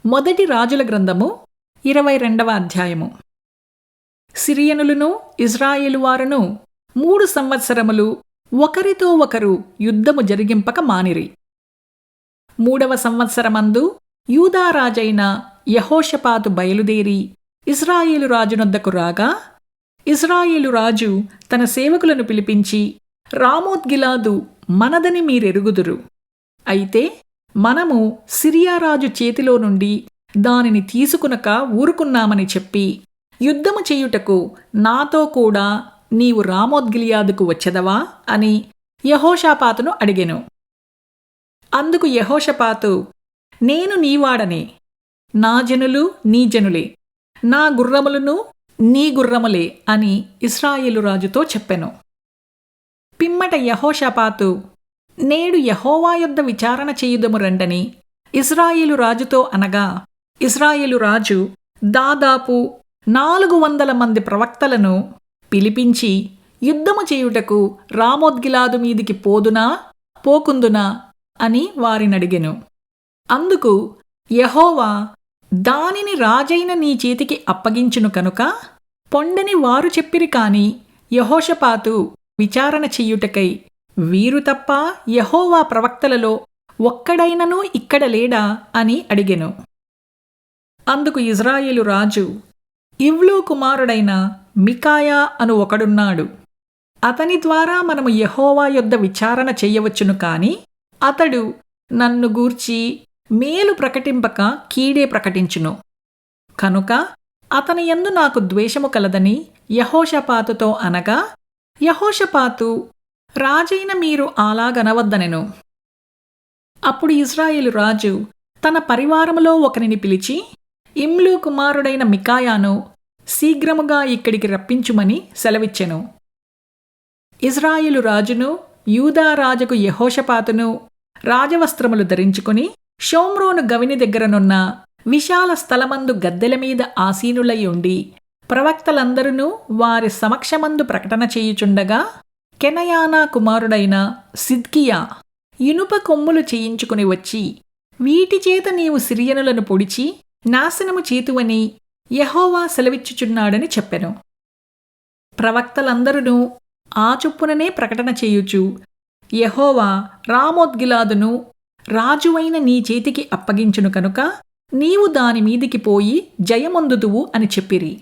మొదటి రాజుల గ్రంథము 22వ అధ్యాయము. సిరియనులను ఇజ్రాయేలు వారును 3 సంవత్సరములు ఒకరితో ఒకరు యుద్ధము జరిగింపక మానిరి. 3వ సంవత్సరమందు యూదా రాజైన యెహోషాపాతు బయలుదేరి ఇజ్రాయేలు రాజునొద్దకు రాగా, ఇజ్రాయేలు రాజు తన సేవకులను పిలిపించి, రామోత్గిలాదు మనదని మీరెరుగుదురు. అయితే మనము సిరియా రాజు చేతిలో నుండి దానిని తీసుకునక ఊరుకున్నామని చెప్పి, యుద్ధము చేయుటకు నాతో కూడా నీవు రామోత్గిలియాదుకు వచ్చెదవా అని యెహోషాపాతును అడిగెను. అందుకు యెహోషాపాతు, నేను నీవాడనే, నా జనులు నీ జనులే, నా గుర్రములను నీ గుర్రములే అని ఇశ్రాయేలు రాజుతో చెప్పెను. పిమ్మట యెహోషాపాతు, నేడు యెహోవా యొద్ద విచారణ చేయుదము రండని ఇశ్రాయేలు రాజుతో అనగా, ఇశ్రాయేలు రాజు దాదాపు 400 మంది ప్రవక్తలను పిలిపించి, యుద్ధము చేయుటకు రామోత్గిలాదు మీదికి పోదునా పోకుందునా అని వారినడిగెను. అందుకు యెహోవా, దానిని రాజైన నీ చేతికి అప్పగించును కనుక పొండని వారు చెప్పిరి కాని యెహోషాపాతు విచారణ చెయ్యుటకై వీరు తప్ప యెహోవా ప్రవక్తలలో ఒక్కడైనను ఇక్కడ లేడా అని అడిగెను. అందుకు ఇజ్రాయేలు రాజు, ఇవ్లు కుమారుడైన మికాయా అను ఒకడున్నాడు. అతని ద్వారా మనము యెహోవా యొద్ద విచారణ చెయ్యవచ్చును కాని అతడు నన్ను గూర్చి మేలు ప్రకటింపక కీడే ప్రకటించును. కనుక అతని యందు నాకు ద్వేషము కలదని యెహోషాపాతుతో అనగా, యెహోషాపాతు, రాజైన మీరు అలాగనవద్దనెను. అప్పుడు ఇశ్రాయేలు రాజు తన పరివారములో ఒకరిని పిలిచి, ఇమ్లు కుమారుడైన మికాయాను శీఘ్రముగా ఇక్కడికి రప్పించుమని సెలవిచ్చెను. ఇశ్రాయేలు రాజును యూదా రాజుకు యెహోషాపాతును రాజవస్త్రములు ధరించుకుని షోమ్రోను గవిని దగ్గరనున్న విశాల స్థలమందు గద్దెల మీద ఆసీనులై ఉండి ప్రవక్తలందరూ వారి సమక్షమందు ప్రకటన చేయుచుండగా, కెనయానా కుమారుడైన సిద్కియా ఇనుప కొమ్ములు చేయించుకుని వచ్చి, వీటిచేత నీవు సిరియనులను పొడిచి నాశనము చేతువని యెహోవా సెలవిచ్చుచున్నాడని చెప్పెను. ప్రవక్తలందరూ ఆ చొప్పుననే ప్రకటన చేయుచు, యెహోవా రామోత్గిలాదును రాజువైన నీ చేతికి అప్పగించును కనుక నీవు దానిమీదికి పోయి జయమొందుదువు అని చెప్పిరి.